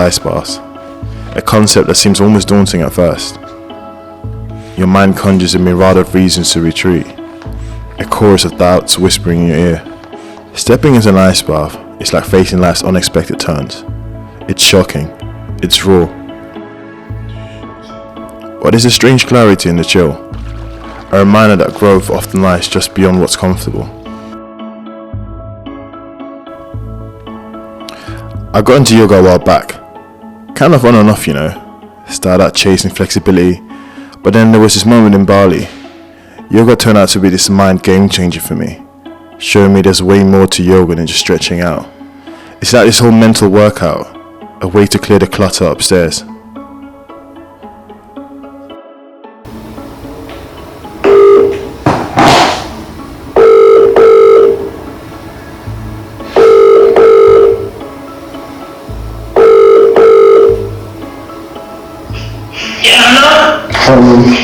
ice baths, a concept that seems almost daunting at first. Your mind conjures a myriad of reasons to retreat, a chorus of doubts whispering in your ear. Stepping into an ice bath is like facing life's unexpected turns. It's shocking, it's raw. But there's a strange clarity in the chill, a reminder that growth often lies just beyond what's comfortable. I got into yoga a while back, kind of on and off, started out chasing flexibility, but then there was this moment in Bali. Yoga turned out to be this mind game changer for me, showing me there's way more to yoga than just stretching out. It's like this whole mental workout, a way to clear the clutter upstairs.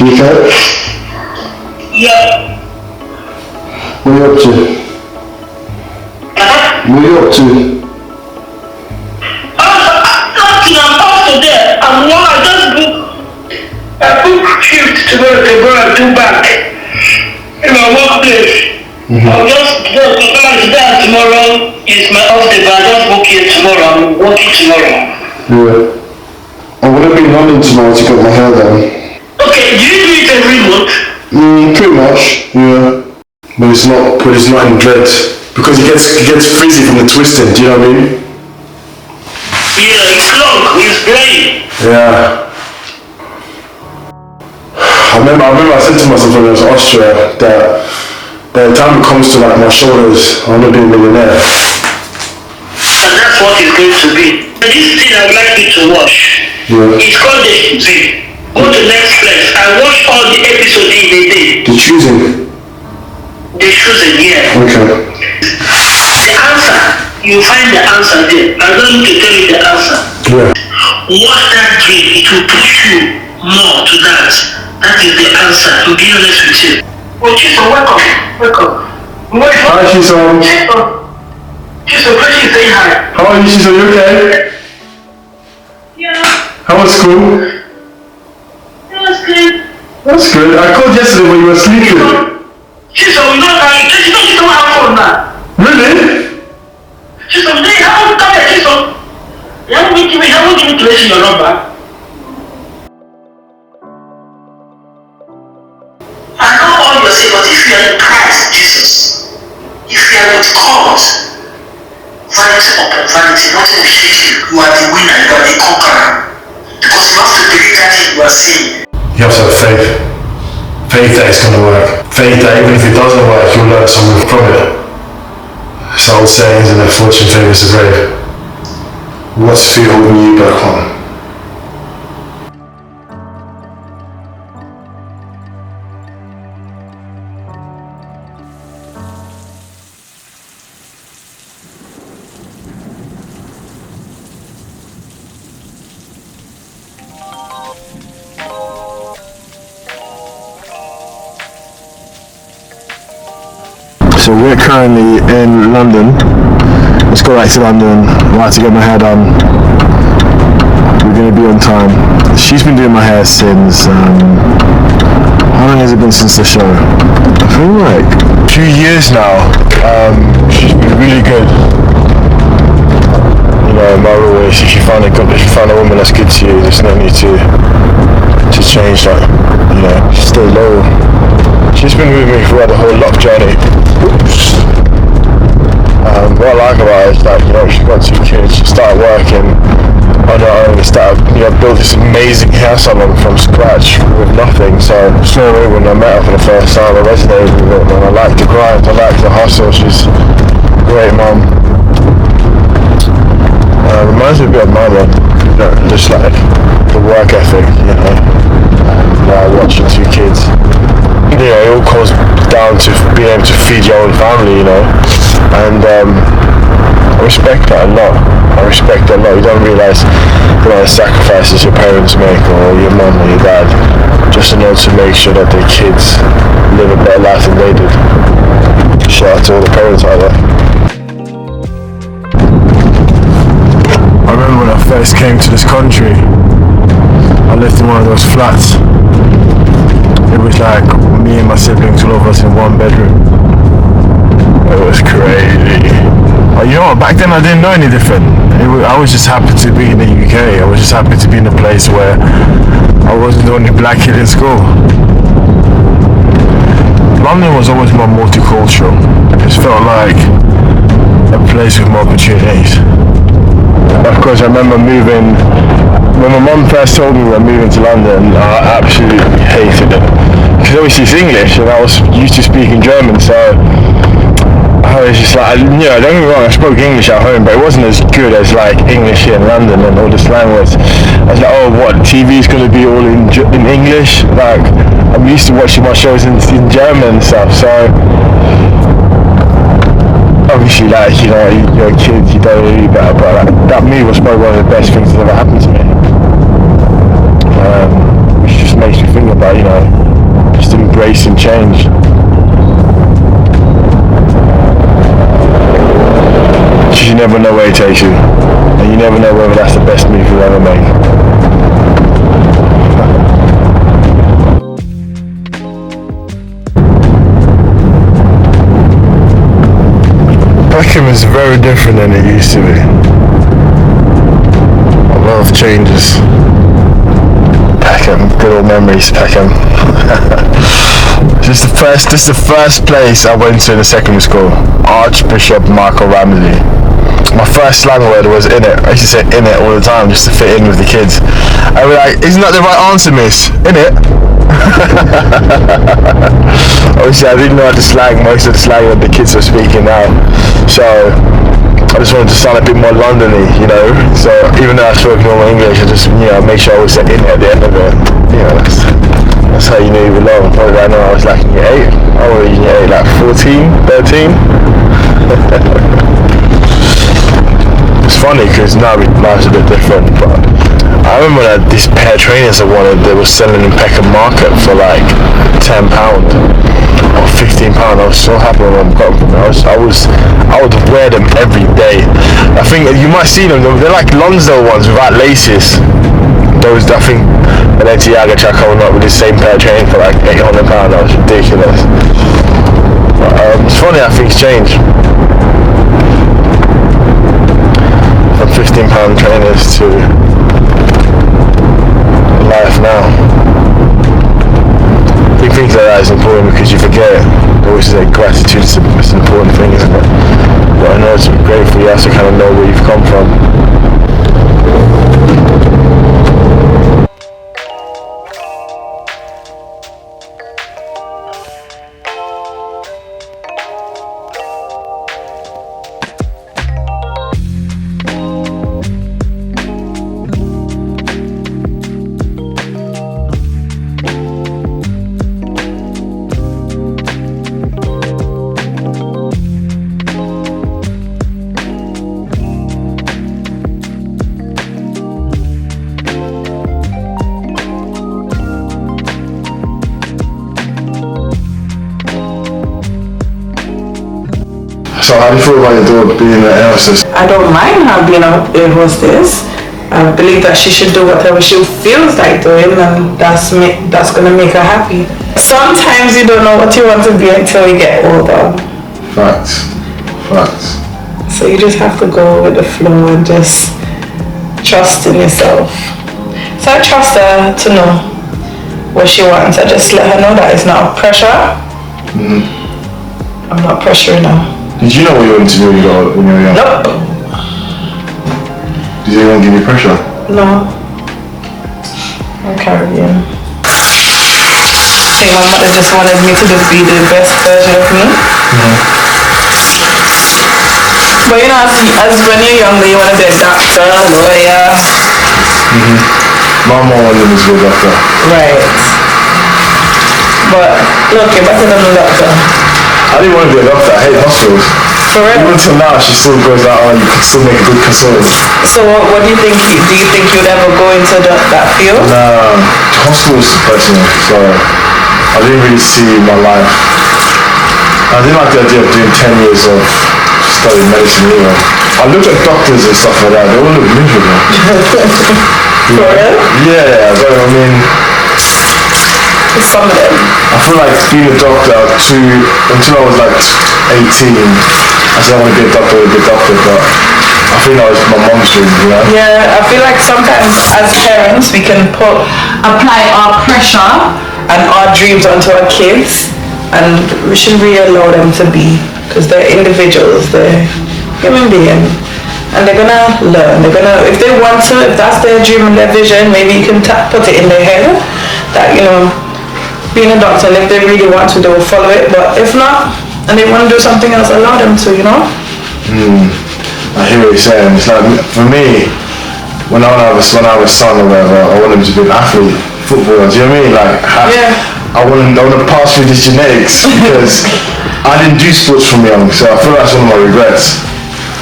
You okay? Yeah. What are you up to? What are you up to? I'm off today. I booked shift tomorrow to go and do back in my workplace. I'll just go like tomorrow is my off day, but I'll just book it tomorrow. I'm working tomorrow. Yeah. I'm gonna be in London tomorrow to get my hair done. Okay, do you do it every month? Pretty much, yeah. But it's not in bed because it gets frizzy from the twisting. Do you know what I mean? Yeah, it's long. It's plain. Yeah. I remember I said to myself when I was in Austria that by the time it comes to like my shoulders, I'm gonna be a millionaire. And that's what it's going to be. This thing I'd like you to watch. Yeah. It's called the thing. Go to Netflix and watch all the episodes in a day. The choosing? The choosing, yeah. Okay. The answer, you find the answer there. I'm going to tell you the answer. Yeah. Watch that dream, it will push you more to that. That is the answer, to be honest with you. Oh, Chisom, welcome. Hi, Chisom. Chisom, please say hi. How are you, Chisom? You okay? Yeah. How was school? That's good. That's good. I called yesterday when you were sleeping. Chisom, you don't have phone now. Really? Chisom, come here, Chisom. You haven't given me to listen your number. I know all you say, but if you are in Christ Jesus, if you are with God, vanity upon vanity, nothing will shake you. You are the winner, you are the conqueror. Because you have to believe that thing you are saying. You have to have faith. Faith that it's going to work. Faith that even if it doesn't work, you'll learn something from it. It's old sayings and fortune favours the brave. What's fear holding you back home? So we're currently in London. Let's go back to London. I'm about to get my hair done. We're going to be on time. She's been doing my hair since, how long has it been since the show? I feel like a few years now. She's been really good. My rule is if you find a woman that's good to you, there's no need to change that. Stay loyal. She's been with me throughout the whole lock journey. What I like about her is that she's got 2 kids. She started working on her own. Built this amazing hair salon from scratch with nothing. So straight away when I met her for the first time, I resonated with it, and I like the grind. I like the hustle. She's a great mum. Reminds me a bit of my mum. Just like the work ethic, watching 2 kids. It all comes down to being able to feed your own family, and I respect that a lot. You don't realise the sacrifices your parents make, or your mum or your dad, just in order to make sure that their kids live a better life than they did. Shout out to all the parents out there. I remember when I first came came to this country, I lived in one of those flats. It was like me and my siblings, all of us in one bedroom. It was crazy. You know what, back then I didn't know any different. I was just happy to be in the UK. I was just happy to be in a place where I wasn't the only black kid in school. London was always more multicultural. It just felt like a place with more opportunities. Of course, I remember moving, when my mum first told me we were moving to London, I absolutely hated it. Because obviously it's English and I was used to speaking German, so I was just like, don't get me wrong, I spoke English at home, but it wasn't as good as like English here in London and all the slang words. I was like, oh, what, TV's going to be all in English? Like, I'm used to watching my shows in German and stuff, so obviously, like, you're a kid, you don't really better, but like, that move was probably one of the best things that ever happened to me. Which just makes me think about, just embracing change. Because you never know where it takes you, and you never know whether that's the best move you'll ever make. Peckham is very different than it used to be. A lot of changes. Peckham, good old memories, Peckham. This is the first place I went to in the secondary school. Archbishop Michael Ramsey. My first slang word was in it. I used to say in it all the time just to fit in with the kids. I was like, isn't that the right answer, miss? In it? Obviously I didn't know how to slang most of the slang that the kids were speaking now, so I just wanted to sound a bit more London-y, so even though I spoke normal English, I just make sure I always said in at the end of it. That's how you knew you belong. Probably right now I was like in year 8. I was in year 8, like 14, 13. It's funny because now life's a bit different, but I remember that this pair of trainers I wanted, they were selling in Peckham Market for like £10 or £15. I was so happy when I got them. I would wear them every day. I think you might see them. They're like Lonsdale ones without laces. Those, I think, Balenciaga tried coming up with the same pair of trainers for like £800. That was ridiculous. But, it's funny how things change. From £15 trainers to life now. I think things like that is important because you forget it. I always say gratitude is the most important thing, isn't it? But I know it's great for you to kind of know where you've come from. So how do you feel about your daughter being an air hostess? I don't mind her being a air hostess. I believe that she should do whatever she feels like doing, and that's gonna make her happy. Sometimes you don't know what you want to be until you get older. Facts. So you just have to go with the flow and just trust in yourself. So I trust her to know what she wants. I just let her know that it's not pressure. Mm-hmm. I'm not pressuring her. Did you know what you wanted to do when you were young? Nope. Did anyone give you pressure? No. I'm Caribbean. I think my mother just wanted me to just be the best version of me. Mm-hmm. But as when you're younger, you want to be a doctor, lawyer. Mm-hmm. My mom wanted me to be a doctor. Right. But look, you're better than a doctor. I didn't want to be a doctor. I hate hospitals. For real? Even until now, she still goes out, you could still make a good consultant. So what do you think? Do you think you'd ever go into that field? Nah, hospitals is personal, so I didn't really see my life I didn't like the idea of doing 10 years of studying medicine anyway. I look at doctors and stuff like that, they all look miserable. For real? Yeah, but I mean, Some of them. I feel like being a doctor until I was like 18, I said I want to be a doctor, but I think that was my mom's dream, you know? Yeah, I feel like sometimes as parents we can apply our pressure and our dreams onto our kids, and we shouldn't really allow them to be, because they're individuals, they're human beings, and they're gonna learn. If they want to, if that's their dream and their vision, maybe you can put it in their head that, you know, being a doctor, and if they really want to, they will follow it. But if not, and they want to do something else, allow them to, you know? I hear what you're saying. It's like, for me, when I have a son or whatever, I want him to be an athlete, footballer, do you know what I mean? Like, I want to pass through this genetics, because I didn't do sports from young, so I feel that's one of my regrets.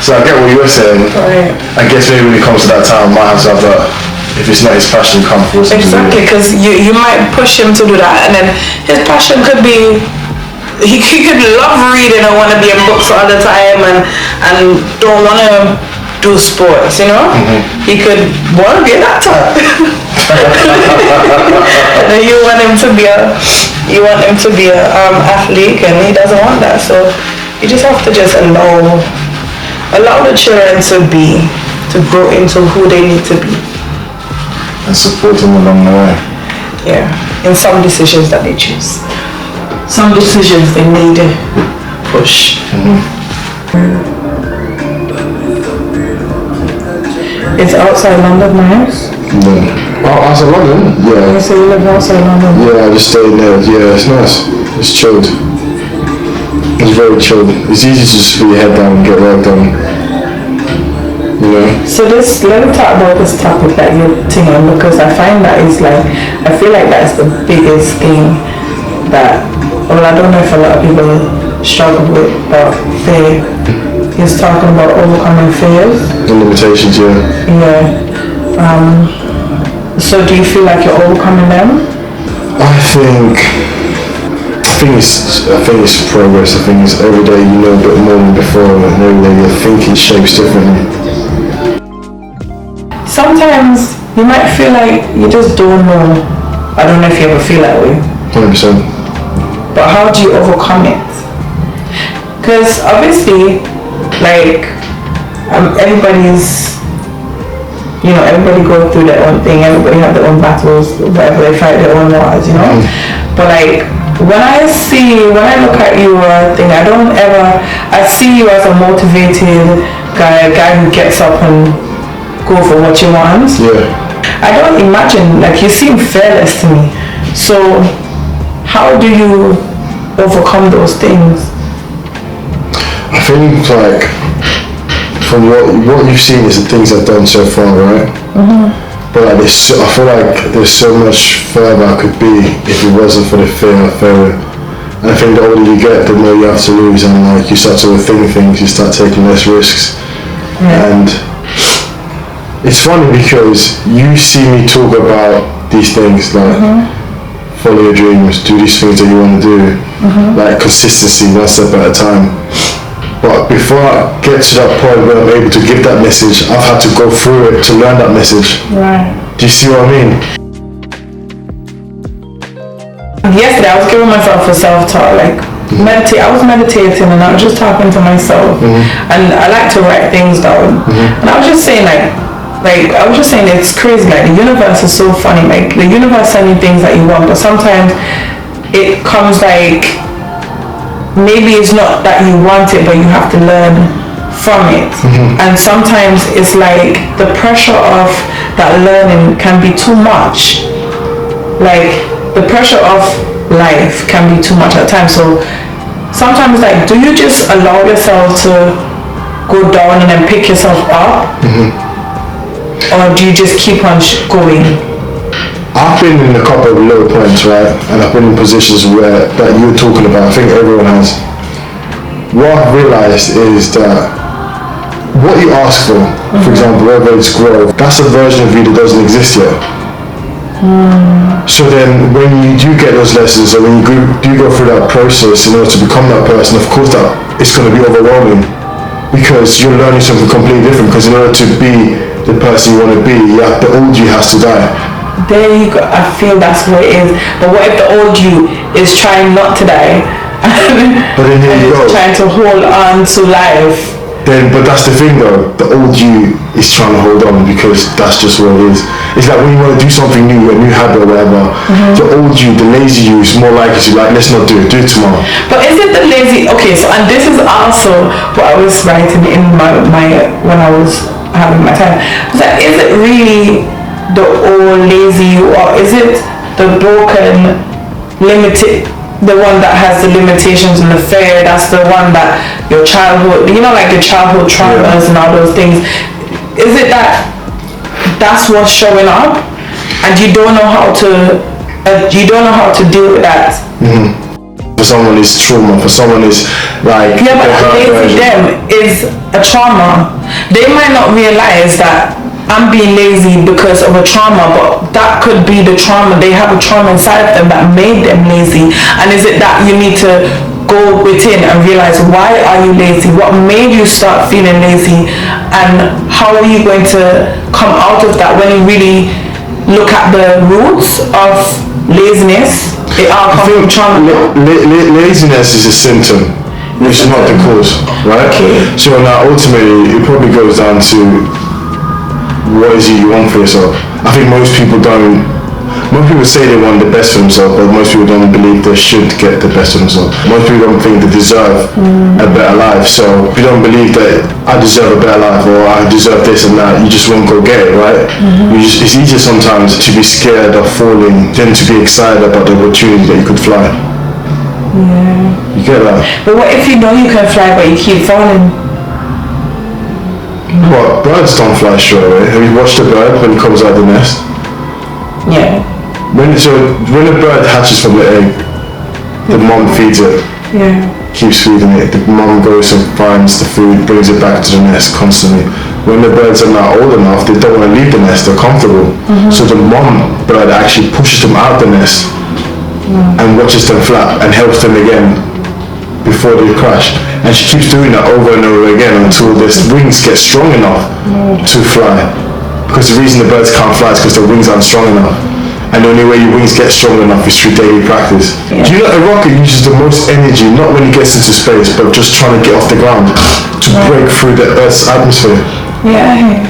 So I get what you were saying. Right. I guess maybe when it comes to that time, I might have to have that. If it's not his passion, come force him to do it. Exactly, because you might push him to do that, and then his passion could be, he could love reading and want to be in books all the time, and don't want to do sports, you know? He could want to be an actor. And then you want him to be a athlete, and he doesn't want that. So you just have to just allow the children to grow into who they need to be. And support them along the way. Yeah, in some decisions that they choose. Some decisions they need a push. It's outside London, my house? No. Oh, outside London? Yeah. So you live outside London? Yeah, I just stayed there. Yeah, it's nice. It's chilled. It's very chilled. It's easy to just put your head down and get work done. You know? So let me talk about this topic that you're thinking, because I find that it's like, I feel like that's the biggest thing that, well, I don't know if a lot of people struggle with, but fear. He's talking about overcoming fears. And limitations, yeah. Yeah. So do you feel like you're overcoming them? I think it's progress. I think it's every day you know a bit more than before, and every day your thinking shapes differently. Sometimes you might feel like you just don't know. I don't know if you ever feel that way. 100%. But how do you overcome it? Because obviously, like, everybody's, you know, everybody goes through their own thing, everybody have their own battles, whatever, they fight their own wars, you know? But like, when I look at you, I see you as a motivated guy, a guy who gets up and go for what you want. Yeah. I don't imagine, like, you seem fearless to me. So how do you overcome those things? I think, like, from what you've seen is the things I've done so far, right? But like, I feel like there's so much further I could be if it wasn't for the fear of failure. And I think the older you get, the more you have to lose, and like, you start to overthink things, you start taking less risks. And it's funny because you see me talk about these things, like follow your dreams, do these things that you want to do, like consistency, one step at a time. But before I get to that point where I'm able to give that message, I've had to go through it to learn that message. Right. Do you see what I mean? Yesterday I was giving myself a self-talk, like I was meditating and I was just talking to myself, and I like to write things down, and I was just saying it's crazy, like the universe is so funny, like the universe sends you things that you want, but sometimes it comes like, maybe it's not that you want it, but you have to learn from it. And sometimes it's like the pressure of that learning can be too much, like the pressure of life can be too much at times. So sometimes, like, do you just allow yourself to go down and then pick yourself up, or do you just keep on going? I've been in a couple of low points, right? And I've been in positions where that you were talking about. I think everyone has. What I've realized is that what you ask for example, whether it's growth, that's a version of you that doesn't exist yet. So then when you do get those lessons, and when you do go through that process in order to become that person, of course that it's going to be overwhelming, because you're learning something completely different, because in order to be the person you want to be, the old you has to die. There you go. I feel that's what it is. But what if the old you is trying not to die? But then here you go. Trying to hold on to life. But that's the thing though, the old you is trying to hold on because that's just what it is. It's like when you want to do something new, a new habit or whatever, the old you, the lazy you is more likely to like, let's not do it tomorrow. But is it the lazy, okay, so, and this is also what I was writing in my when I was having my time. I was like, is it really the old lazy you, or is it the broken, limited, the one that has the limitations and the fear, that's the one that your childhood, you know, like your childhood traumas and all those things. Is it that's what's showing up and you don't know how to deal with that? For someone it's trauma, for someone it's like... Yeah, but lazy them is a trauma. They might not realize that I'm being lazy because of a trauma, but that could be the trauma. They have a trauma inside of them that made them lazy. And is it that you need to go within and realize, why are you lazy? What made you start feeling lazy? And how are you going to come out of that when you really look at the roots of laziness? It all comes from trauma. Laziness is a symptom, which is not the cause, right? Okay. So now ultimately it probably goes down to what is it you want for yourself. I think most people say they want the best for themselves, but most people don't believe they should get the best for themselves. Most people don't think they deserve a better life. So if you don't believe that I deserve a better life or I deserve this and that, you just won't go get it, right? It's easier sometimes to be scared of falling than to be excited about the opportunity that you could fly. Yeah. You get that? But what if you know you can fly but you keep falling? What? Birds don't fly straight away. Have you watched a bird when it comes out of the nest? Yeah. When a bird hatches from the egg, the mom feeds it. Yeah. Keeps feeding it. The mom goes and finds the food, brings it back to the nest constantly. When the birds are now old enough, they don't want to leave the nest, they're comfortable. So the mom bird actually pushes them out the nest and watches them flap and helps them again before they crash. And she keeps doing that over and over again until their wings get strong enough to fly. Because the reason the birds can't fly is because their wings aren't strong enough. And the only way your wings get strong enough is through daily practice. Do you know a rocket uses the most energy, not when it gets into space, but just trying to get off the ground to break through the Earth's atmosphere? Yeah.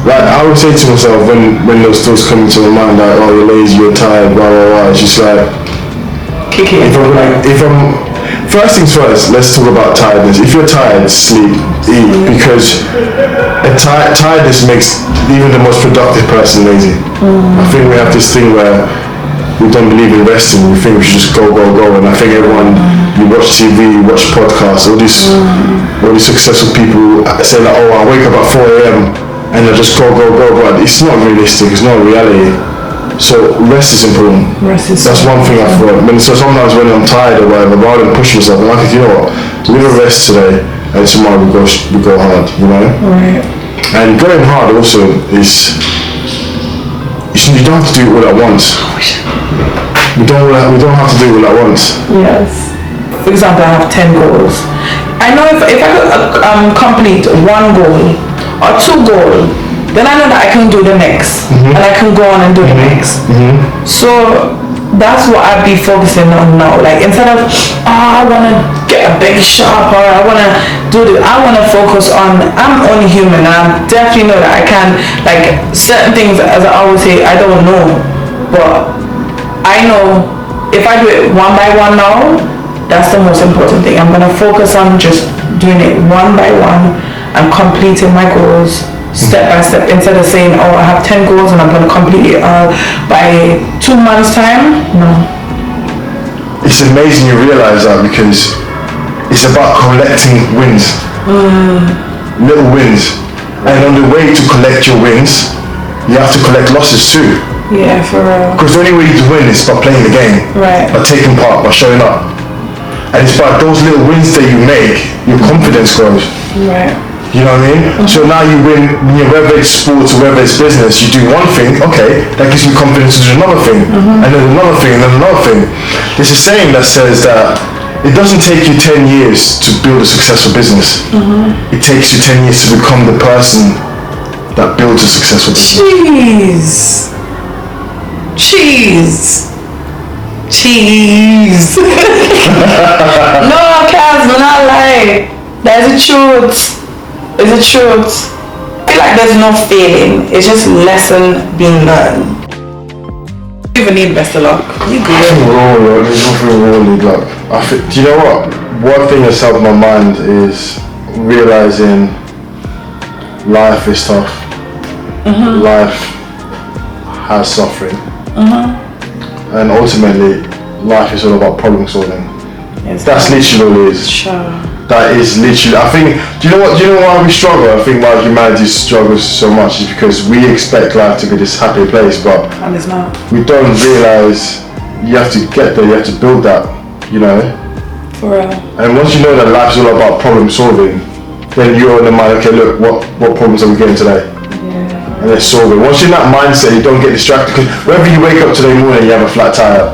Like I would say to myself when those thoughts come into my mind, like, oh, you're lazy, you're tired, blah blah blah, it's just like, first things first, let's talk about tiredness. If you're tired, sleep, eat, because tiredness makes even the most productive person lazy. I think we have this thing where we don't believe in resting. We think we should just go, and I think everyone, you watch TV, you watch podcasts, all these successful people say like, oh, I wake up at 4 a.m. and I just go, but it's not realistic, it's not reality. So rest is important. That's one thing I thought. So sometimes when I'm tired or whatever, rather than push myself, I'm like, you know what, we're gonna rest today and tomorrow we go hard, you know? Right. And going hard also is, you don't have to do it all at once. We don't have to do it all at once. Yes. For example, I have 10 goals. I know if I could complete one goal or 2 goals, then I know that I can do the next, and I can go on and do the next. So that's what I'd be focusing on now. Like instead of, I want to get a big shop, or I want to do this, I want to focus on, I'm only human, and I definitely know that I can, like certain things, as I always say, I don't know, but I know if I do it one by one now, that's the most important thing. I'm going to focus on just doing it one by one and completing my goals step by step, instead of saying, oh, I have 10 goals and I'm going to complete it by 2 months time. No. It's amazing you realize that, because it's about collecting wins, little wins, and on the way to collect your wins you have to collect losses too. Yeah, for real. Because the only way to win is by playing the game, right, by taking part, by showing up. And it's by those little wins that you make, your confidence grows. Right. You know what I mean? So now you win, whether it's sports or whether it's business, you do one thing, okay, that gives you confidence to do another thing, and then another thing, and then another thing. There's a saying that says that it doesn't take you 10 years to build a successful business. It takes you 10 years to become the person that builds a successful business. Cheese. No, Kelz, I'm not lying. There's a truth. It's a truth. I feel like there's no failing. It's just lesson being learned. You even need best of luck. You good. There's nothing really luck. Do you know what? One thing that's helped my mind is realizing life is tough. Life has suffering. And ultimately, life is all about problem solving. Yes, that's literally all it is. Sure. That is literally, I think, do you know why we struggle? I think why humanity struggles so much is because we expect life to be this happy place, but and it's not. We don't realise you have to get there, you have to build that, you know? For real. And once you know that life's all about problem solving, then you're in the mind, okay, look, what problems are we getting today? Yeah. And let's solve it. Once you're in that mindset, you don't get distracted, because whenever you wake up today morning, you have a flat tire.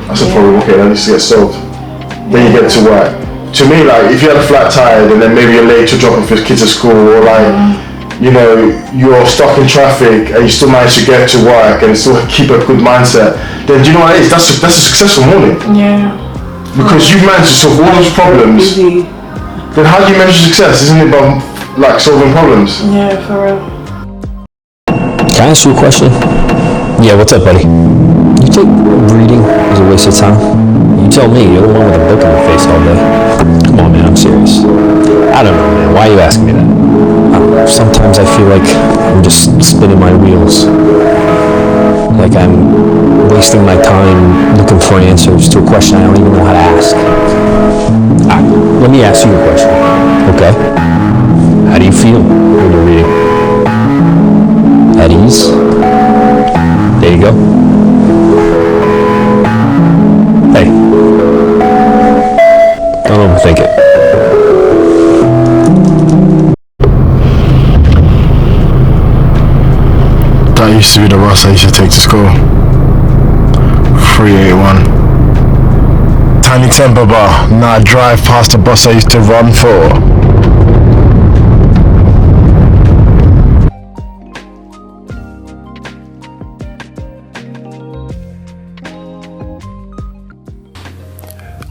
That's a problem, okay, that needs to get solved. Then you get to work. To me, like, if you had a flat tire, then maybe you're late to drop off your kids at school, or like, you know, you're stuck in traffic and you still manage to get to work and still keep a good mindset, then do you know what it is? That's a successful morning. Yeah. Because you've managed to solve all those problems. Easy. Then how do you measure success? Isn't it about, like, solving problems? Yeah, for real. Can I ask you a question? Yeah, what's up, buddy? You think reading is a waste of time? You tell me, you're the one with a book in your face all day. Come on, man, I'm serious. I don't know, man, why are you asking me that? I don't know, sometimes I feel like I'm just spinning my wheels. Like I'm wasting my time looking for answers to a question I don't even know how to ask. Let me ask you a question, okay? How do you feel when you're reading? At ease? There you go. Hey, don't overthink it. That used to be the bus I used to take to school. 381. Tiny temper bar. Now I drive past the bus I used to run for.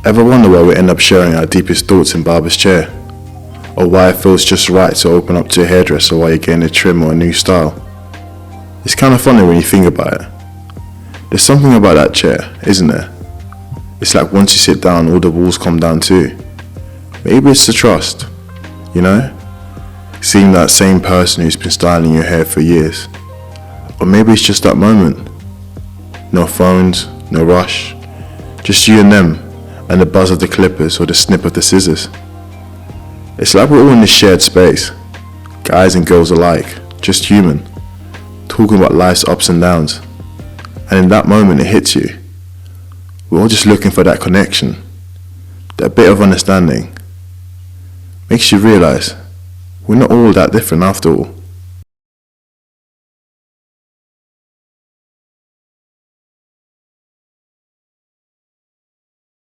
Ever wonder why we end up sharing our deepest thoughts in barber's chair? Or why it feels just right to open up to a hairdresser while you're getting a trim or a new style? It's kind of funny when you think about it. There's something about that chair, isn't there? It's like once you sit down, all the walls come down too. Maybe it's the trust, you know? Seeing that same person who's been styling your hair for years. Or maybe it's just that moment. No phones, no rush. Just you and them, and the buzz of the clippers or the snip of the scissors. It's like we're all in this shared space, guys and girls alike, just human, talking about life's ups and downs. And in that moment it hits you. We're all just looking for that connection, that bit of understanding. Makes you realize we're not all that different after all.